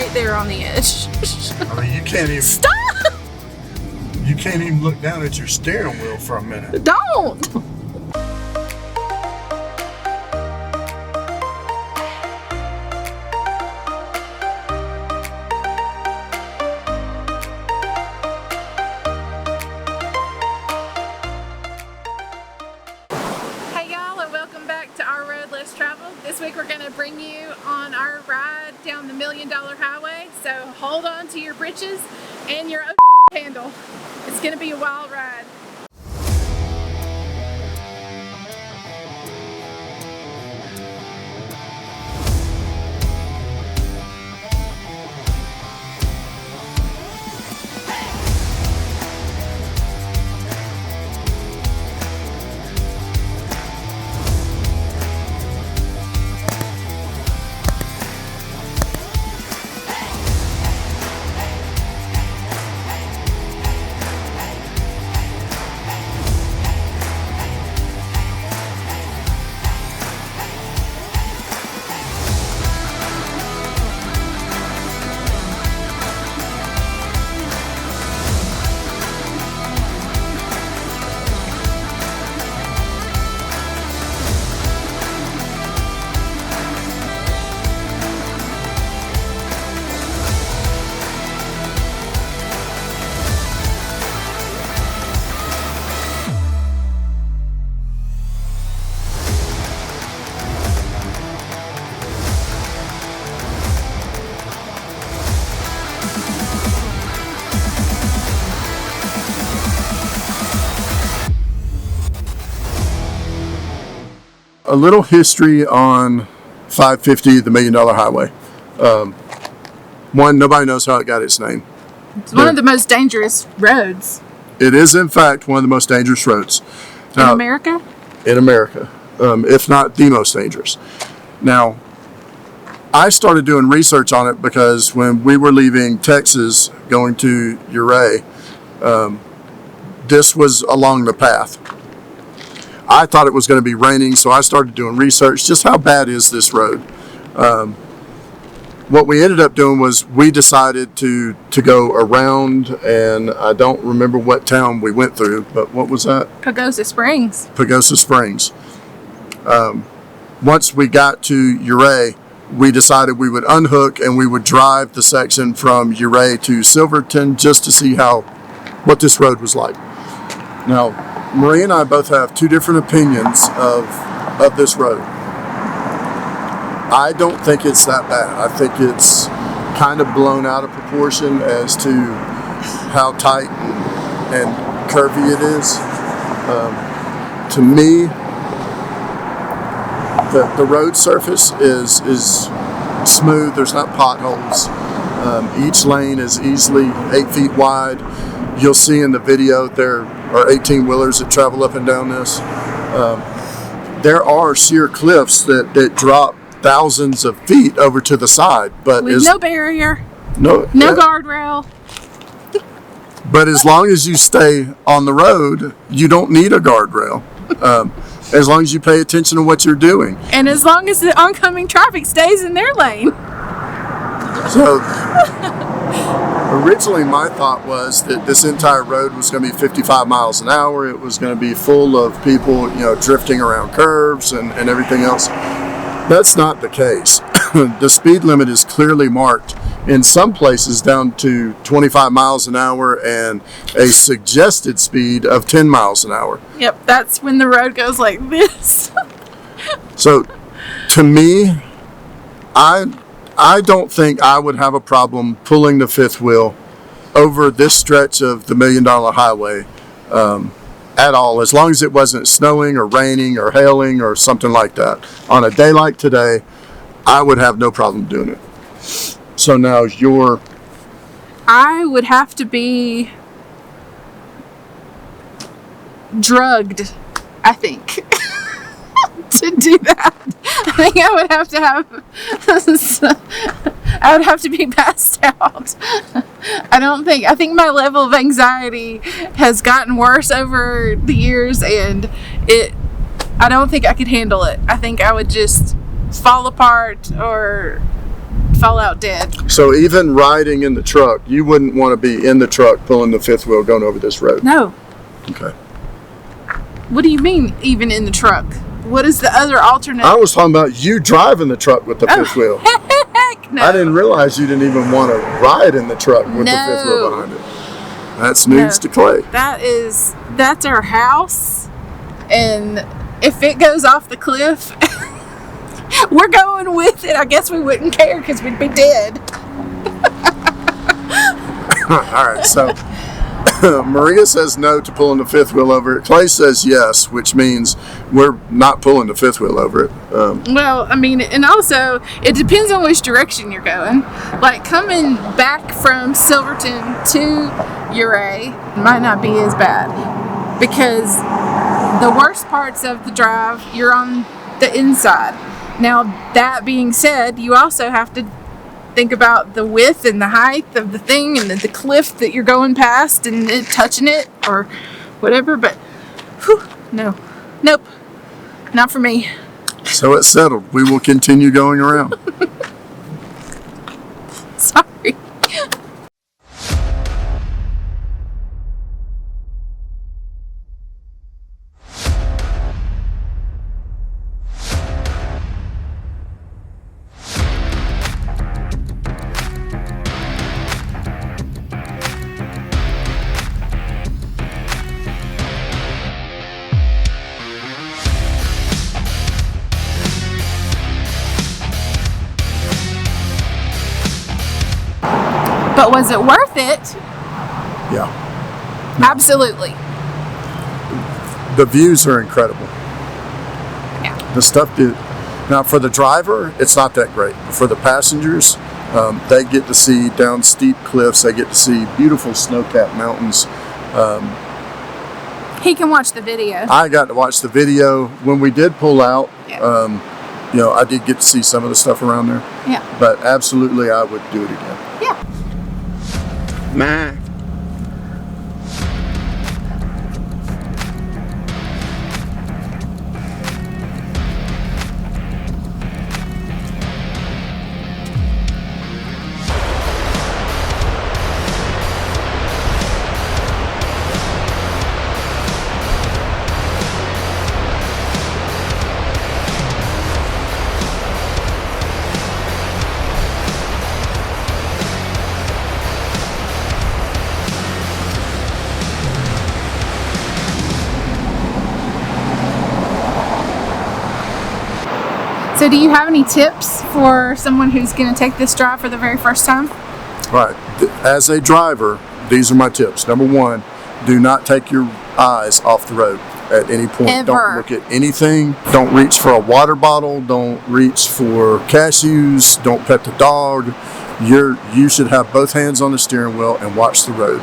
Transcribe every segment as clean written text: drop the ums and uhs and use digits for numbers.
right there on the edge. I mean, you can't even... Stop! You can't even look down at your steering wheel for a minute. Don't! This week we're going to bring you on our ride down the $1 Million Highway, so hold on to your britches and your handle. It's going to be a wild ride. A little history on 550, the $1 Million Highway. One, nobody knows how it got its name. It's one of the most dangerous roads. It is, in fact, one of the most dangerous roads. Now, in America? In America, if not the most dangerous. Now, I started doing research on it because when we were leaving Texas going to Ouray, this was along the path. I thought it was going to be raining, so I started doing research. Just how bad is this road? What we ended up doing was we decided to go around, and I don't remember what town we went through, but what was that? Pagosa Springs. Pagosa Springs. Once we got to Ouray, we decided we would unhook and we would drive the section from Ouray to Silverton just to see what this road was like. Now, Marie and I both have two different opinions of this road. I don't think it's that bad. I think it's kind of blown out of proportion as to how tight and curvy it is. To me, the road surface is smooth. There's not potholes. Each lane is easily 8 feet wide. You'll see in the video there are 18-wheelers that travel up and down this. There are sheer cliffs that drop thousands of feet over to the side, but with no barrier, no guardrail. But as long as you stay on the road, you don't need a guardrail. As long as you pay attention to what you're doing, and as long as the oncoming traffic stays in their lane. So. Originally, my thought was that this entire road was going to be 55 miles an hour. It was going to be full of people, drifting around curves and everything else. That's not the case. The speed limit is clearly marked in some places down to 25 miles an hour and a suggested speed of 10 miles an hour. Yep, that's when the road goes like this. So, to me, I don't think I would have a problem pulling the fifth wheel over this stretch of the $1 Million Highway at all, as long as it wasn't snowing or raining or hailing or something like that. On a day like today, I would have no problem doing it. So now I would have to be drugged, I think. To do that, I think I would have to be passed out. I think my level of anxiety has gotten worse over the years, and I don't think I could handle it. I think I would just fall apart or fall out dead. So even riding in the truck, you wouldn't want to be in the truck pulling the fifth wheel going over this road? No. Okay. What do you mean, even in the truck? What is the other alternate? I was talking about you driving the truck with the fifth wheel. Heck no. I didn't realize you didn't even want to ride in the truck with the fifth wheel behind it. That's news to Clay. That's our house, and if it goes off the cliff, we're going with it. I guess we wouldn't care because we'd be dead. All right, so Maria says no to pulling the fifth wheel over it. Clay says yes, which means we're not pulling the fifth wheel over it. Well, I mean, and also it depends on which direction you're going. Like coming back from Silverton to Ouray might not be as bad because the worst parts of the drive, you're on the inside. Now, that being said, you also have to think about the width and the height of the thing and the cliff that you're going past and it touching it or whatever, but whew, nope, not for me. So it's settled. We will continue going around. Sorry. But was it worth it? Yeah. Absolutely. The views are incredible. Yeah. The stuff now for the driver, it's not that great. But for the passengers, they get to see down steep cliffs. They get to see beautiful snow-capped mountains. He can watch the video. I got to watch the video. When we did pull out, Yeah. I did get to see some of the stuff around there. Yeah. But absolutely, I would do it again. Yeah. Nah. So do you have any tips for someone who's going to take this drive for the very first time? Right. As a driver, these are my tips. Number one, do not take your eyes off the road at any point. Ever. Don't look at anything. Don't reach for a water bottle. Don't reach for cashews. Don't pet the dog. You should have both hands on the steering wheel and watch the road.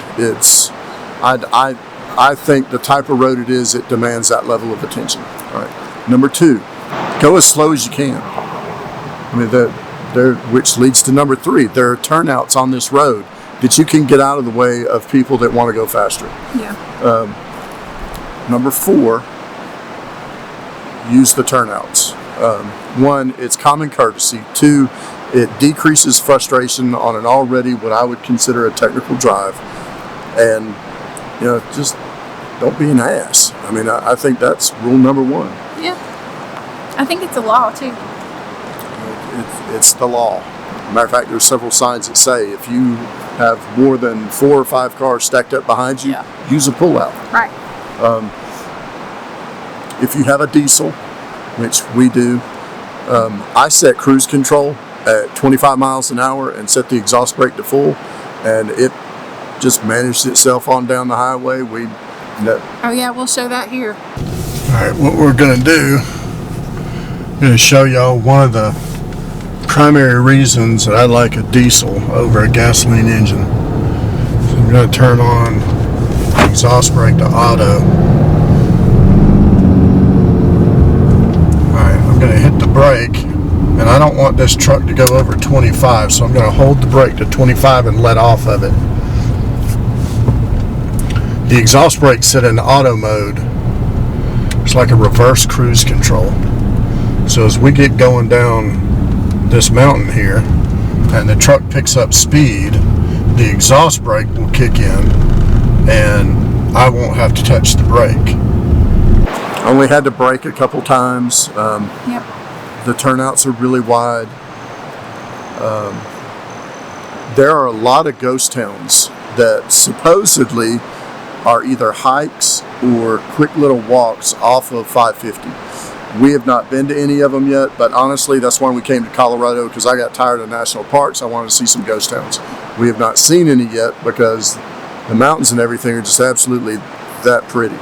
I think the type of road it is, it demands that level of attention. All right. Number two, go as slow as you can. I mean, which leads to number three. There are turnouts on this road that you can get out of the way of people that want to go faster. Yeah. Number four, use the turnouts. One, it's common courtesy. Two, it decreases frustration on an already what I would consider a technical drive. And, just don't be an ass. I mean, I think that's rule number one. Yeah. I think it's a law too. It's the law. Matter of fact, there's several signs that say if you have more than 4 or 5 cars stacked up behind you, use a pullout. Right. If you have a diesel, which we do, I set cruise control at 25 miles an hour and set the exhaust brake to full, and it just managed itself on down the highway. Oh yeah, we'll show that here. All right, what we're gonna do, I'm gonna show y'all one of the primary reasons that I like a diesel over a gasoline engine. So I'm gonna turn on the exhaust brake to auto. Alright, I'm gonna hit the brake, and I don't want this truck to go over 25, so I'm gonna hold the brake to 25 and let off of it. The exhaust brake's set in auto mode. It's like a reverse cruise control. So as we get going down this mountain here, and the truck picks up speed, the exhaust brake will kick in and I won't have to touch the brake. Only had to brake a couple times. Yep. The turnouts are really wide. There are a lot of ghost towns that supposedly are either hikes or quick little walks off of 550. We have not been to any of them yet, but honestly, that's why we came to Colorado, because I got tired of national parks. I wanted to see some ghost towns. We have not seen any yet because the mountains and everything are just absolutely that pretty.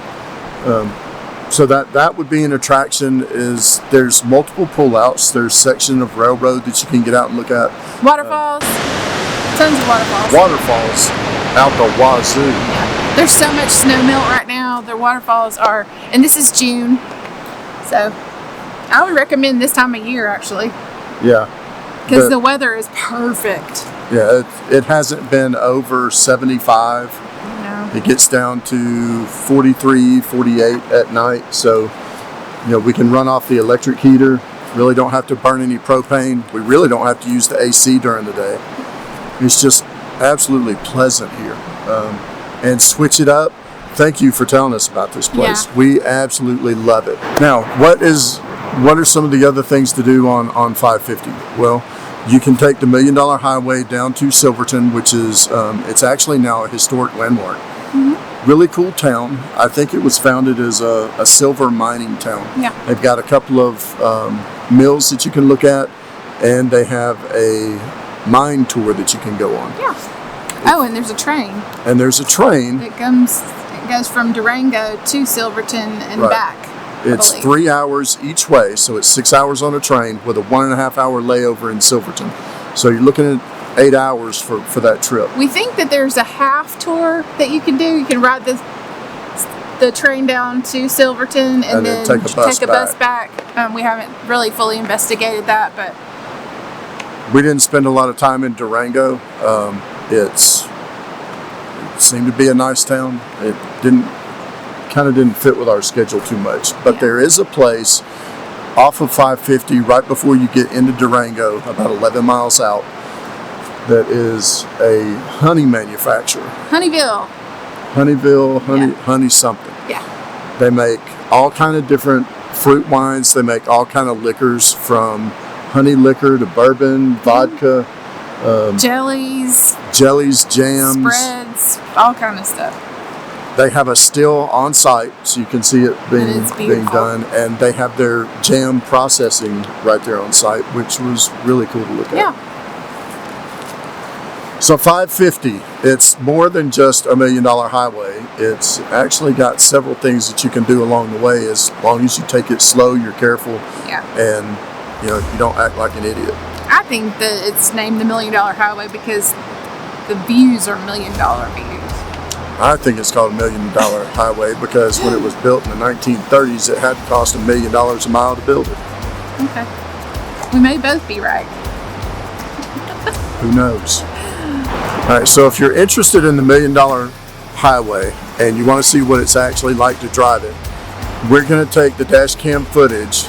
So that would be an attraction. Is there's multiple pullouts. There's section of railroad that you can get out and look at. Waterfalls. Tons of waterfalls. Waterfalls out the wazoo. Yeah. There's so much snow melt right now. The waterfalls are, and this is June, so I would recommend this time of year actually. Yeah. Because the weather is perfect. Yeah, it hasn't been over 75. No. It gets down to 43, 48 at night. So, we can run off the electric heater. Really don't have to burn any propane. We really don't have to use the AC during the day. It's just absolutely pleasant here. And switch it up. Thank you for telling us about this place. Yeah. We absolutely love it. Now, what are some of the other things to do on 550? Well, you can take the $1 Million Highway down to Silverton, which is, it's actually now a historic landmark. Mm-hmm. Really cool town. I think it was founded as a silver mining town. Yeah. They've got a couple of mills that you can look at, and they have a mine tour that you can go on. Yeah. Oh, and there's a train. And there's a train. It goes from Durango to Silverton and back. It's 3 hours each way, so it's 6 hours on a train with a 1.5 hour layover in Silverton. So you're looking at 8 hours for that trip. We think that there's a half tour that you can do. You can ride the train down to Silverton and then take a bus back. We haven't really fully investigated that, but we didn't spend a lot of time in Durango. It seemed to be a nice town. It kind of didn't fit with our schedule too much. But there is a place off of 550 right before you get into Durango, about 11 miles out, that is a honey manufacturer. Honeyville, honey something. Yeah. They make all kind of different fruit wines. They make all kind of liquors, from honey liquor to bourbon, vodka, jellies, jams, spreads, all kind of stuff. They have a still on site, so you can see it being done, and they have their jam processing right there on site, which was really cool to look at. Yeah. So 550, it's more than just a $1 Million Highway. It's actually got several things that you can do along the way, as long as you take it slow, you're careful, and you don't act like an idiot. I think that it's named the $1 Million Highway because the views are $1 million views. I think it's called $1 Million Highway because when it was built in the 1930s, it had to cost $1 million a mile to build it. Okay. We may both be right. Who knows? All right, so if you're interested in the $1 Million Highway and you want to see what it's actually like to drive it, we're going to take the dash cam footage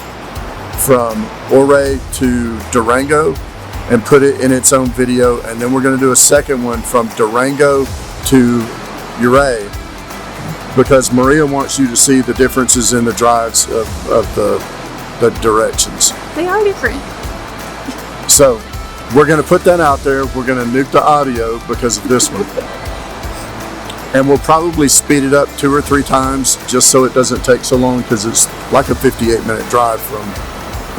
from Ouray to Durango and put it in its own video, and then we're going to do a second one from Durango to Ouray, because Maria wants you to see the differences in the drives of the directions. They are different. So we're going to put that out there. We're going to nuke the audio because of this one. And we'll probably speed it up 2 or 3 times just so it doesn't take so long, because it's like a 58-minute drive from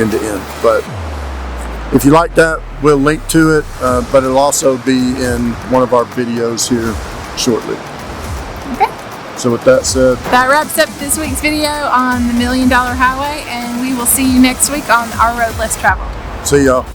end to end. But if you like that, we'll link to it, but it'll also be in one of our videos here shortly. Okay. So with that said, that wraps up this week's video on the $1 Million Highway, and we will see you next week on Our Road Less Traveled. See y'all.